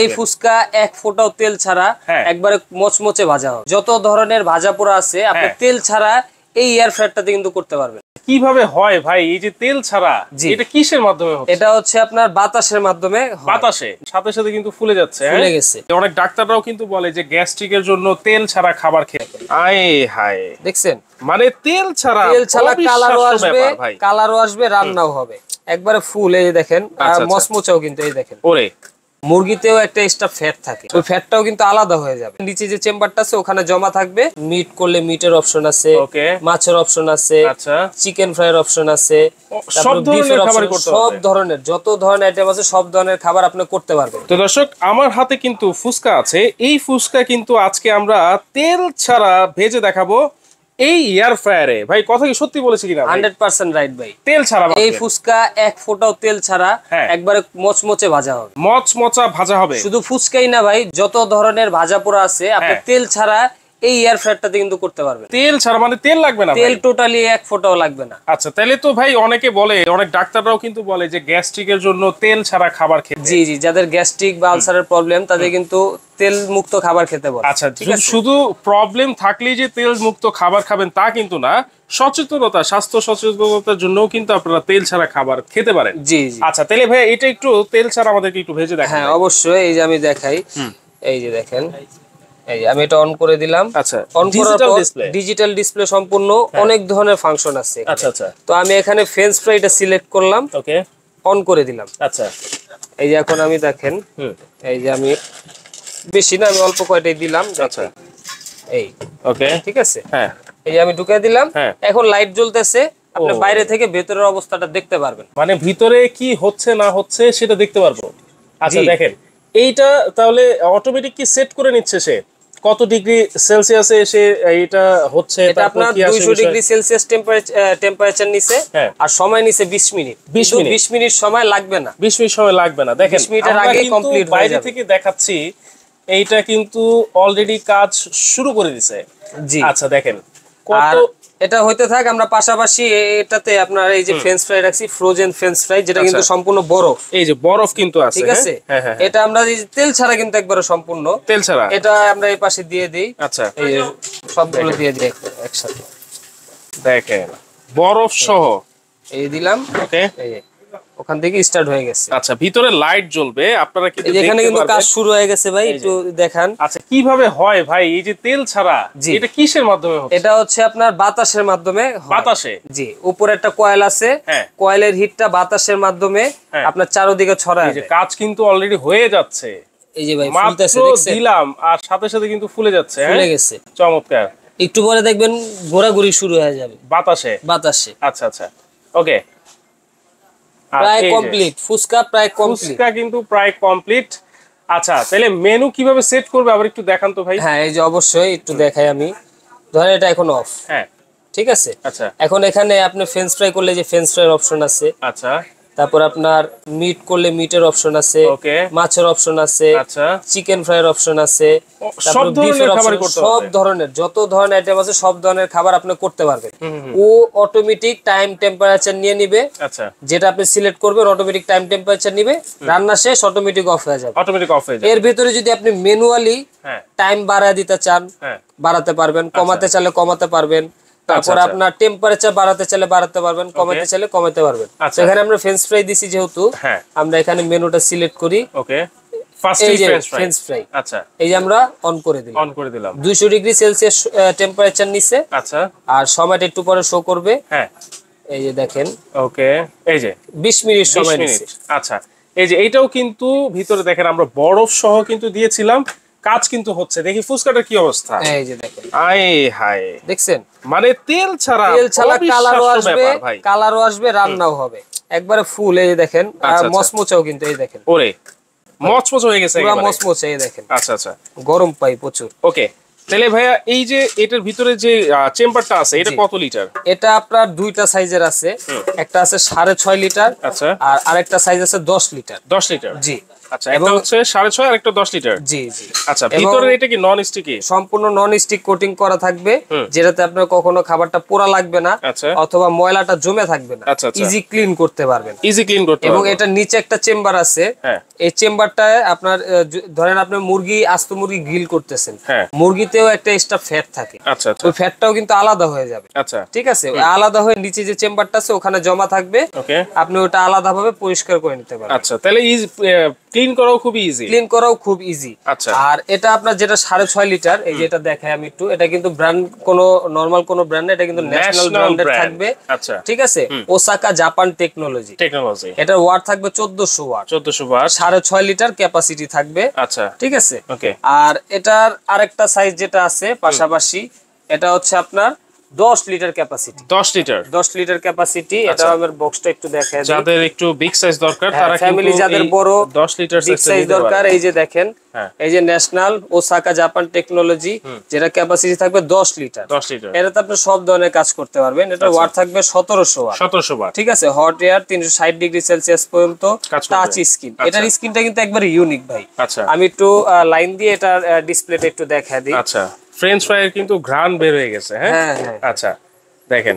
এই ফুচকা এক ফোঁটাও তেল ছাড়া একবারে মচমচে ভাজা হবে। যত ধরনের ভাজা পোড়া আছে আপনি তেল ছাড়া এই এয়ার ফ্রায়ারটাতে কিন্তু করতে পারবেন। কিভাবে হয় ভাই এই যে তেল ছাড়া? এটা কিসের মাধ্যমে হচ্ছে? এটা হচ্ছে আপনার বাতাসের মাধ্যমে। বাতাসে সাথে সাথে কিন্তু ফুলে যাচ্ছে। ফুলে গেছে। অনেক ডাক্তাররাও কিন্তু বলে যে গ্যাস্ট্রিকের জন্য তেল ছাড়া খাবার খেতে। আয় হায়, দেখছেন মানে তেল ছাড়া কালারও আসবে, রান্নাও হবে একবারে ফুল। এই দেখেন মচমচাও কিন্তু এই দেখেন। ওরে মুরগিতেও একটা এক্সট্রা ফ্যাট থাকে, ওই ফ্যাটটাও কিন্তু আলাদা হয়ে যাবে। নিচে যে চেম্বারটা আছে ওখানে জমা থাকবে। মিট করলে মিটের অপশন আছে, মাছের অপশন আছে, চিকেন ফ্রাইয়ের অপশন আছে, সব ধরনের খাবার করতে পারবেন। সব ধরনের যত ধরনের আইটেম আছে সব ধরনের খাবার আপনি করতে পারবেন। তো দর্শক, আমার হাতে কিন্তু ফুচকা আছে। এই ফুচকা কিন্তু আজকে আমরা তেল ছাড়া ভেজে দেখাবো এই এয়ার ফ্রায়ারে। ভাই কথা কি সত্যি বলেছি কিনা? 100% রাইট ভাই। তেল ছাড়া এই ফুচকা এক ফোঁটাও তেল ছাড়া একবারে মচমচে ভাজা হবে। মচমচা ভাজা হবে। শুধু ফুচকাই না ভাই, যত ধরনের ভাজা পোড়া আছে আপনি তেল ছাড়া এই এয়ার ফ্রায়ারটাতে কিন্তু করতে পারবেন। তেল ছাড়া মানে তেল লাগবে না? তেল টোটালি এক ফোঁটাও লাগবে না। আচ্ছা, তাহলে তো ভাই অনেকে বলে, অনেক ডাক্তাররাও কিন্তু বলে যে গ্যাস্ট্রিকের জন্য তেল ছাড়া খাবার খেতে। জি জি, যাদের গ্যাস্ট্রিক বা আলসারের প্রবলেম তাদের কিন্তু তেল মুক্ত খাবার খেতে বলে। আচ্ছা, শুধু প্রবলেম থাকলেই যে তেল মুক্ত খাবার খাবেন তা কিন্তু না। সচেতনতা, স্বাস্থ্য সচেতনতার জন্য কিন্তু আপনারা তেল ছাড়া খাবার খেতে পারেন। জি জি। আচ্ছা, তাহলে ভাই এটা একটু তেল ছাড়া আমাদেরকে একটু ভেজে দেখান। হ্যাঁ অবশ্যই, এই যে আমি দেখাই। এই যে দেখেন, এই আমি এটা অন করে দিলাম। আচ্ছা, অন করার পর ডিজিটাল ডিসপ্লে সম্পূর্ণ অনেক ধরনের ফাংশন আছে। আচ্ছা আচ্ছা। তো আমি এখানে ফ্রেঞ্চ ফ্রাইটা সিলেক্ট করলাম, ওকে, অন করে দিলাম। আচ্ছা, এই যে এখন আমি দেখেন, এই যে আমি বেশি না, আমি অল্প কয়টাই দিলাম। আচ্ছা, এই ওকে, ঠিক আছে। হ্যাঁ, এই যে আমি ঢুকিয়ে দিলাম। এখন লাইট জ্বলতেছে, আপনি বাইরে থেকে ভেতরের অবস্থাটা দেখতে পারবেন। মানে ভিতরে কি হচ্ছে না হচ্ছে সেটা দেখতে পারবো। আচ্ছা দেখেন, এইটা তাহলে অটোমেটিক কি সেট করে নিচ্ছে সে কত ডিগ্রি সেলসিয়াসে এসে এটা হচ্ছে? এটা আপনার 200 ডিগ্রি সেলসিয়াস টেম্পারেচার নিচে, আর সময় নিচে 20 মিনিট। 20 মিনিট সময় লাগবে না। 20 মিনিট সময় লাগবে না। দেখেন 20 মিনিটের আগে কমপ্লিট হয়ে যাবে। বাইরে থেকে দেখাচ্ছি, এইটা কিন্তু অলরেডি কাজ শুরু করে দিয়েছে। জি, আচ্ছা দেখেন কত। এটা হইতে থাক, আমরা পাশাপাশি এটাতে আপনার এই যে ফ্রেঞ্চ ফ্রাই রাখছি, ফ্রোজেন ফ্রেঞ্চ ফ্রাই, যেটা কিন্তু সম্পূর্ণ বরফ। এই যে বরফ কিন্তু আছে, ঠিক আছে। এটা আমরা তেল ছাড়া কিন্তু একবারে সম্পূর্ণ তেল ছাড়া। এটা আমরা এই পাশে দিয়ে দেই। আচ্ছা, এই সবগুলো দিয়ে দিই একসাথে। দেখেন বরফ সহ এই দিলাম। ওকে, এই ওখান থেকে স্টার্ট হয়ে গেছে। আচ্ছা, ভিতরে লাইট জ্বলবে, আপনারা কিন্তু এখানে কিন্তু কাজ শুরু হয়ে গেছে ভাই, একটু দেখান। আচ্ছা, কিভাবে হয় ভাই এই যে তেল ছাড়া? এটা কিসের মাধ্যমে হচ্ছে? এটা হচ্ছে আপনার বাতাসের মাধ্যমে। বাতাসে? জি, উপরে একটা কয়েল আছে, কয়েলের হিটটা বাতাসের মাধ্যমে আপনার চারদিকে ছড়ায়। এই যে কাজ কিন্তু অলরেডি হয়ে যাচ্ছে। এই যে ভাই ফুলতেছে, দেখছেন? দিলাম আর সাথে সাথে কিন্তু ফুলে যাচ্ছে। ফুলে গেছে, চমৎকার। একটু পরে দেখবেন ঘোরাঘুরি শুরু হয়ে যাবে বাতাসে। আচ্ছা আচ্ছা, ওকে, প্রায় কমপ্লিট ফুচকা, প্রায় কমপ্লিট। ফুচকা কিন্তু প্রায় কমপ্লিট। আচ্ছা, তাহলে মেনু কিভাবে সেট করবে আবার একটু দেখান তো ভাই। হ্যাঁ, এই যে অবশ্যই একটু দেখাই আমি। ধরেন এটা এখন অফ। হ্যাঁ, ঠিক আছে। আচ্ছা, এখন এখানে আপনি ফ্রেঞ্চ ফ্রাই করলে যে ফ্রেঞ্চ ফ্রাইয়ের অপশন আছে। আচ্ছা, তারপর আপনার মিট করলে মিটের অপশন আছে, মাছের অপশন আছে, আচ্ছা, চিকেন ফ্রাইয়ের অপশন আছে, সব ধরনের খাবার করতে পারবেন। সব ধরনের যত ধরনের আইটেম আছে সব ধরনের খাবার আপনি করতে পারবেন। ও অটোমেটিক টাইম টেম্পারেচার নিয়ে নিবে। আচ্ছা, যেটা আপনি সিলেক্ট করবেন অটোমেটিক টাইম টেম্পারেচার নিবে, রান্না শেষ অটোমেটিক অফ হয়ে যাবে। অটোমেটিক অফ হয়ে যাবে। এর ভিতরে যদি আপনি ম্যানুয়ালি টাইম বাড়ায় দিতে চান বাড়াতে পারবেন, কমাতে চাইলে কমাতে পারবেন। তারপর আপনার টেম্পারেচার বাড়াতে চাইলে বাড়াতে পারবেন, কমাতে চাইলে কমাতে পারবেন। এখানে আমরা ফ্রেঞ্চ ফ্রাই দিছি যেহেতু, আমরা এখানে মেনুটা সিলেক্ট করি। ওকে, ফার্স্ট ফ্রেঞ্চ ফ্রাই। আচ্ছা, এই যে আমরা অন করে দিলাম। 200 ডিগ্রি সেলসিয়াস টেম্পারেচার নিচে। আচ্ছা, আর সময়টা একটু পরে শো করবে। হ্যাঁ, এই যে দেখেন। ওকে, এই যে 20 মিনিট সময় নিছে। আচ্ছা, এই যে এইটাও কিন্তু ভিতরে দেখেন আমরা বরফ সহ কিন্তু দিয়েছিলাম, কাজ কিন্তু হচ্ছে। দেখি ফুচকাটার কি অবস্থা। এই যে দেখেন, আয় হায়, দেখছেন? মানে তেল ছাড়া কালারও আসবে, রান্নাও হবে একবারে ফুল। এই যে দেখেন, আর মচমচাও কিন্তু এই দেখেন। ওরে মচমচ হয়ে গেছে, পুরো মচমচ। এই দেখেন। আচ্ছা আচ্ছা, গরম পাই প্রচুর। ওকে, তাহলে ভাইয়া এই যে এটার ভিতরে যে চেম্বারটা আছে এটা কত লিটার? এটা আপনার দুইটা সাইজের আছে, একটা আছে 6.5 লিটার, আচ্ছা, আর আরেকটা সাইজ আছে 10 লিটার। 10 লিটার, জি। আচ্ছা, একটা হচ্ছে 6.5 আর একটা 10 লিটার। জি জি। আচ্ছা, ভিতরে এটা কি নন স্টিকি? সম্পূর্ণ নন স্টিক কোটিং করা থাকবে, যেটাতে আপনার কখনো খাবারটা পোড়া লাগবে না অথবা ময়লাটা জমে থাকবে না, ইজি ক্লিন করতে পারবেন। ইজি ক্লিন করতে পারবেন। এবং এটা নিচে একটা চেম্বার আছে, এই চেম্বারটায় আপনার ধরেন আপনি মুরগি, আস্ত মুরগি গ্রিল করতেছেন, মুরগিতেও একটা এক্সট্রা ফ্যাট থাকে, আচ্ছা আচ্ছা, ওই ফ্যাটটাও কিন্তু আলাদা হয়ে যাবে। আচ্ছা, ঠিক আছে, আলাদা হয়ে নিচে যে চেম্বারটা আছে ওখানে জমা থাকবে, আপনি ওটা আলাদাভাবে পরিষ্কার করে নিতে পারবেন। আচ্ছা, তাহলে ক্লিন করাও খুব ইজি। ক্লিন করাও খুব ইজি। আচ্ছা, আর এটা আপনার যেটা 6.5 লিটার, এই যে এটা দেখাই আমি একটু, এটা কিন্তু ব্র্যান্ড কোনো নরমাল কোনো ব্র্যান্ড না, এটা কিন্তু ন্যাশনাল ব্র্যান্ডের থাকবে। আচ্ছা, ঠিক আছে, ওসাকা জাপান টেকনোলজি। এটা ওয়াট থাকবে 1400 ওয়াট। 1400 ওয়াট, 6.5 লিটার ক্যাপাসিটি থাকবে। আচ্ছা, ঠিক আছে। ওকে। আর এটার আরেকটা সাইজ যেটা আছে পাশাপাশি, এটা হচ্ছে আপনার 10 লিটার ক্যাপাসিটি। 10 litre capacity. এটা আমার বক্সটা একটু দেখাই দিই। যাদের একটু বিগ সাইজ দরকার, তারা কিন্তু ফ্যামিলি যাদের বড় 10 লিটার সাইজ দরকার, এই যে দেখেন, এই যে ন্যাশনাল ওসাকা জাপান টেকনোলজি, যেটা ক্যাপাসিটি থাকবে 10 লিটার। এটাতে আপনি সব ধরনের কাজ করতে পারবেন। এটা ওয়াট থাকবে 1700 ওয়াট। 1700 ওয়াট। ঠিক আছে, হট এয়ার 360 ডিগ্রি সেলসিয়াস পর্যন্ত টাচ স্ক্রিন। এটার স্ক্রিনটা কিন্তু একবার ইউনিক ভাই। আচ্ছা, আমি একটু লাইন দিয়ে এটা ডিসপ্লেটা একটু দেখাই দিই। আচ্ছা, ফ্রেঞ্চ ফ্রাইয়ের কিন্তু ঘ্রাণ বের হয়ে গেছে। হ্যাঁ, আচ্ছা, দেখেন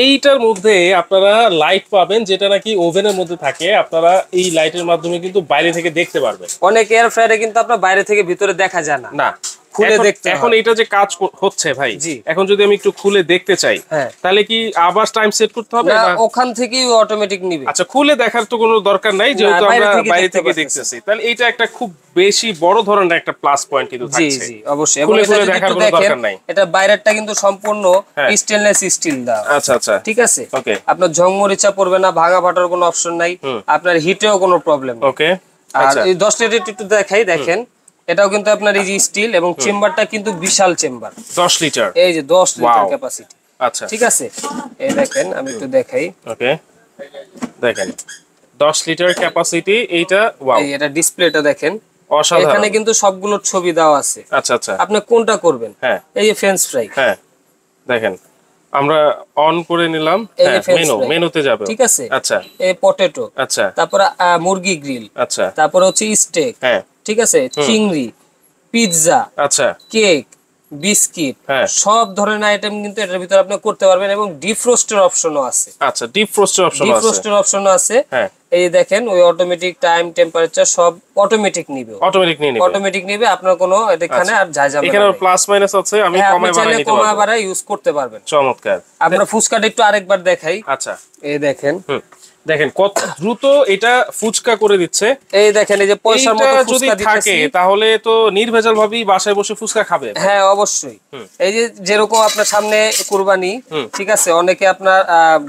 এইটার মধ্যে আপনারা লাইট পাবেন, যেটা নাকি ওভেনের মধ্যে থাকে। আপনারা এই লাইটের মাধ্যমে কিন্তু বাইরে থেকে দেখতে পারবেন। অনেক এয়ার ফ্রায়ারে কিন্তু আপনার বাইরে থেকে ভিতরে দেখা যায় না, না খুলে দেখতে। এখন এটা যে কাজ হচ্ছে ভাই, এখন যদি আমি একটু খুলে দেখতে চাই, তাহলে কি আবার টাইম সেট করতে হবে? না, ওখান থেকেই অটোমেটিক নিবে। আচ্ছা, খুলে দেখার তো কোনো দরকার নাই, যেহেতু আমরা বাইরে থেকে দেখতেছি। তাহলে এটা একটা খুব বেশি বড় ধরনের একটা প্লাস পয়েন্ট কিন্তু থাকছে। জি জি, অবশ্যই। খুলে দেখার কোনো দরকার নাই। এটা বাইরেরটা কিন্তু সম্পূর্ণ স্টেনলেস স্টিল দাও। আচ্ছা আচ্ছা, ঠিক আছে। ওকে। আপনার ঝংমরিচা পড়বে না, ভাঙা ফাটার কোনো অপশন নাই, আপনার হিটেও কোনো প্রবলেম নেই। ওকে। আর এই 10 লিটার একটু দেখাই, দেখেন এটাও কিন্তু আপনার এই যে স্টিল, এবং চেম্বারটা কিন্তু বিশাল চেম্বার। 10 লিটার, এই যে 10 লিটার ক্যাপাসিটি। আচ্ছা, ঠিক আছে, এই দেখেন আমি একটু দেখাই। ওকে, দেখেন 10 লিটার ক্যাপাসিটি এইটা। ওয়াও, এই এটা ডিসপ্লেটা দেখেন, অসাধারণ। এখানে কিন্তু সবগুলোর ছবি দেওয়া আছে। আচ্ছা আচ্ছা, আপনি কোনটা করবেন? এই যে ফ্রেঞ্চ ফ্রাই, দেখেন আমরা অন করে নিলাম, মেনুতে যাবে। ঠিক আছে। আচ্ছা, এই পটেটো, আচ্ছা, তারপরে মুরগি গ্রিল, আচ্ছা, তারপরে হচ্ছে স্টেক, ঠিক আছে, চিংড়ি, পিৎজা, আচ্ছা, কেক, বিস্কিট, সব ধরনের আইটেম কিন্তু এটার ভিতরে আপনি করতে পারবেন। এবং ডিপ রোস্টের অপশনও আছে। আচ্ছা, ডিপ রোস্টের অপশনও আছে। এই দেখেন, ওই অটোমেটিক টাইম, টেম্পারেচার সব অটোমেটিক নিবে। অটোমেটিক নিবে, আপনার কোনো এখানে আর যায় যাবে না। এখানে প্লাস মাইনাস আছে, আমি কমায় বাড়াই নিতে পারবো। কমায় বাড়াই ইউজ করতে পারবেন। চমৎকার। আমরা ফুচকাটা একটু আরেকবার দেখাই। আচ্ছা, এই দেখেন, দেখেন কত দ্রুত এটা ফুচকা করে দিচ্ছে। এই দেখেন, এই যে পয়সার মতো ফুচকা থাকে, তাহলে তো নির্ভেজাল ভাবেই বাসায় বসে ফুচকা খাবে। হ্যাঁ, অবশ্যই। এই যে যেরকম আপনার সামনে কুরবানি, ঠিক আছে, অনেকে আপনার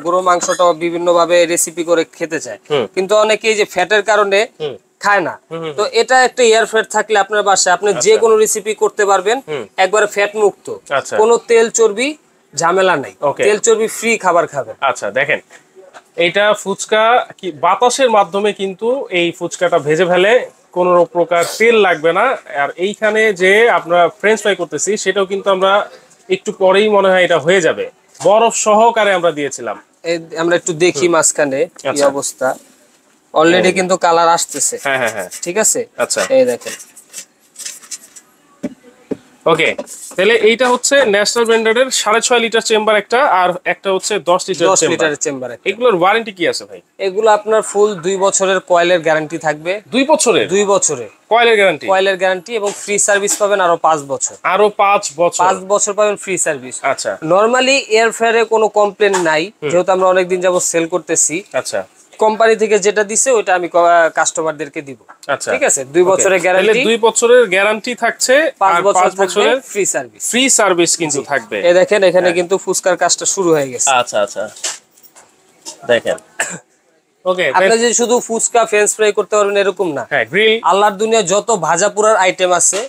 গরু মাংসটা বিভিন্ন ভাবে রেসিপি করে খেতে চায়, কিন্তু অনেকে এই যে ফ্যাটের কারণে খায় না। তো এটা একটা এয়ার ফ্রায়ার থাকলে আপনার বাসায় আপনি যে কোনো রেসিপি করতে পারবেন, একবারে ফ্যাট মুক্ত, কোনো তেল চর্বি ঝামেলা নাই, তেল চর্বি ফ্রি খাবার খাবেন। আচ্ছা, দেখেন এটা ফুচকা কি বাতাসের মাধ্যমে কিন্তু এই ফুচকাটা ভেজে ফেলে, কোনো প্রকার তেল লাগবে না। আর এইখানে যে আমরা ফ্রেঞ্চ ফ্রাই করতেছি, সেটাও কিন্তু আমরা একটু পরেই মনে হয় এটা হয়ে যাবে। বরফ সহকারে আমরা দিয়েছিলাম। আমরা একটু দেখি মাঝখানে কি অবস্থা। অলরেডি কিন্তু কালার আসতেছে। হ্যাঁ, ঠিক আছে। আচ্ছা, এই দেখেন। ওকে, তাহলে এইটা হচ্ছে ন্যাশনাল ব্র্যান্ডের 6.5 লিটার চেম্বার একটা, আর একটা হচ্ছে 10 লিটার চেম্বার। এগুলোর ওয়ারেন্টি কি আছে ভাই? এগুলো আপনার ফুল 2 বছরের কয়েলের গ্যারান্টি থাকবে। 2 বছরের? 2 বছরের কয়েলের গ্যারান্টি, এবং ফ্রি সার্ভিস পাবেন আরো 5 বছর। 5 বছর পাবেন ফ্রি সার্ভিস। আচ্ছা, নরমালি এয়ার ফ্রায়ারে কোনো কমপ্লেন নাই, যেহেতু আমরা অনেকদিন যাবত সেল করতেছি। আচ্ছা, কোম্পানি থেকে যেটা দিছে ওইটা আমি কাস্টমারদেরকে দিব। আচ্ছা, ঠিক আছে, 2 বছরের গ্যারান্টি। 2 বছরের গ্যারান্টি থাকছে, 5 বছরের ফ্রি সার্ভিস কিন্তু থাকবে। এই দেখেন, এখানে কিন্তু ফুচকার কাজটা শুরু হয়ে গেছে। আচ্ছা আচ্ছা, দেখেন। ওকে, আপনি যে শুধু ফুচকা ফ্রেঞ্চ ফ্রাই করতে পারবেন এরকম না। গ্রিল, আল্লাহর দুনিয়া যত ভাজা পোড়ার আইটেম আছে,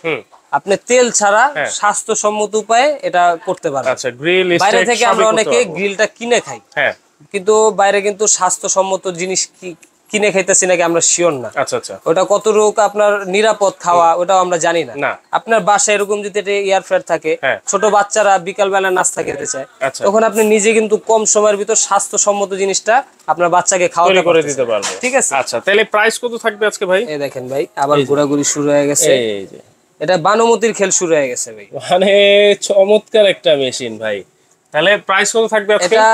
আপনি তেল ছাড়া স্বাস্থ্যসম্মত উপায়ে এটা করতে পারবেন। আচ্ছা, গ্রিল, বাইরে থেকে আমরা অনেকে গ্রিলটা কিনে খাই, কিন্তু বাইরে কিন্তু স্বাস্থ্যসম্মত জিনিস কিনে খাইতেছি নাকি আমরা শিওর না। আচ্ছা আচ্ছা, ওটা কতটুকু আপনার নিরাপদ খাওয়া ওটাও আমরা জানি না। আপনার বাসায় এরকম যদি একটা এয়ার ফ্রায়ার থাকে, ছোট বাচ্চারা বিকাল বেলা নাস্তা খেতে চায়, তখন আপনি নিজে কিন্তু কম সময়ের ভিতর স্বাস্থ্যসম্মত জিনিসটা আপনার বাচ্চাকে খাওয়াতে করে দিতে পারবে। ঠিক আছে, আচ্ছা তাহলে প্রাইস কত থাকবে আজকে ভাই? এই দেখেন ভাই আবার ঘোরাঘুরি শুরু হয়ে গেছে, এই যে এটা বানুমতির খেল শুরু হয়ে গেছে ভাই, মানে চমৎকার একটা মেশিন ভাই। তাহলে প্রাইস কত থাকবে আজকে? এটা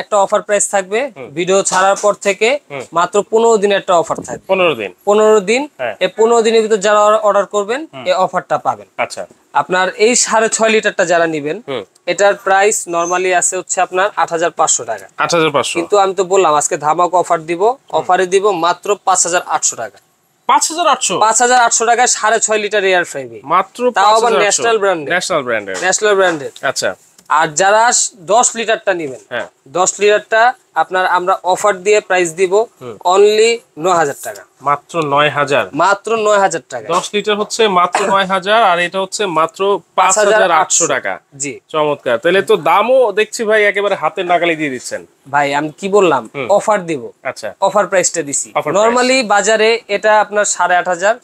একটা অফার প্রাইস থাকবে, ভিডিও ছাড়ার পর থেকে মাত্র 15 দিনের একটা অফার থাকবে। 15 দিন, এই 15 দিনের ভিতর যারা অর্ডার করবেন এই অফারটা পাবেন। আচ্ছা, আপনার এই 6.5 লিটারটা যারা নেবেন এটার প্রাইস নরমালি আছে হচ্ছে আপনার 8500 টাকা। 8500, কিন্তু আমি তো বললাম আজকে ধামাকা অফার দিব, অফারে দিব মাত্র 5800 টাকা। 5800 টাকায় 6.5 লিটার এয়ার ফ্রাই মাত্র, তাও আবার ন্যাশনাল ব্র্যান্ডের। আচ্ছা, আর যারা 10 লিটারটা নেবেন, 10 লিটারটা আপনার আমরা অফার দিয়ে প্রাইস দিব অনলি 9000 টাকা। মাত্র 9000, মাত্র 9000 টাকা। 10 লিটার হচ্ছে মাত্র 9000 আর এটা হচ্ছে মাত্র 5800 টাকা। জি, চমৎকার। তাহলে তো দামও দেখছি ভাই একেবারে হাতের নাগালে দিয়ে দিচ্ছেন ভাই। আমি কি বললাম অফার দিব, আচ্ছা অফার প্রাইসটা দিছি। নরমালি বাজারে এটা আপনার 8500,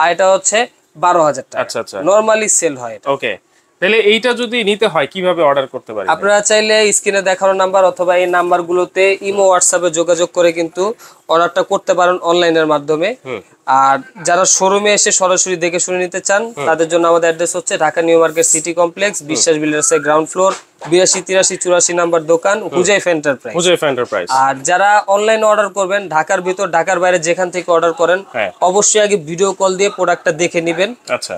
আর এটা হচ্ছে 12000 টাকা। আচ্ছা আচ্ছা, নরমালি সেল হয়। ওকে, তাহলে এইটা যদি নিতে হয় কিভাবে অর্ডার করতে পারি? আপনারা চাইলে স্ক্রিনে দেখানো নাম্বার অথবা এই নাম্বারগুলোতে ইমো হোয়াটসঅ্যাপে যোগাযোগ করে কিন্তু অর্ডারটা করতে পারেন অনলাইনের মাধ্যমে। আর যারা শোরুমে এসে সরাসরি দেখে শুনে নিতে চান তাদের জন্য আমাদের অ্যাড্রেস হচ্ছে Dhaka new market city complex, বিশ্বাস বিল্ডার্সের গ্রাউন্ড ফ্লোর, 82 83 84 নাম্বার দোকান, হুজাইফ এন্টারপ্রাইজ। আর যারা অনলাইনে অর্ডার করবেন ঢাকার ভিতর ঢাকার বাইরে যেখান থেকে অর্ডার করেন অবশ্যই আগে ভিডিও কল দিয়ে প্রোডাক্টটা দেখে নেবেন,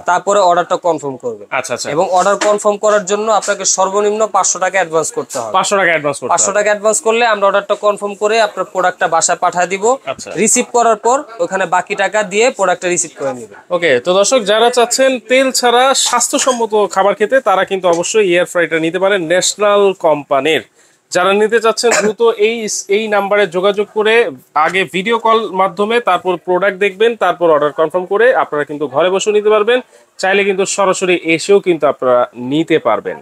তারপরে অর্ডারটা কনফার্ম করবেন। এবং অর্ডার কনফার্ম করার জন্য আপনাকে সর্বনিম্ন 500 টাকা অ্যাডভান্স করতে হবে। 500 টাকা অ্যাডভান্স করলে আমরা অর্ডারটা কনফার্ম করে আপনার প্রোডাক্টটা বাসায় পাঠিয়ে দিব। রিসিভ করার পর ওখানে বাকি টাকা দিয়ে প্রোডাক্টটা রিসিভ করে নেবেন। ওকে, তো দর্শক যারা চাচ্ছেন তেল ছাড়া স্বাস্থ্যসম্মত খাবার খেতে তারা কিন্তু অবশ্যই এয়ার ফ্রাইটা নিতে পারেন ন্যাশনাল কোম্পানির। যারা নিতে চাচ্ছেন দ্রুত এই নাম্বারে যোগাযোগ করে আগে ভিডিও কল মাধ্যমে তারপর প্রোডাক্ট দেখবেন, তারপর অর্ডার কনফার্ম করে আপনারা কিন্তু ঘরে বসে নিতে পারবেন। চাইলে কিন্তু সরাসরি এসেও কিন্তু আপনারা নিতে পারবেন।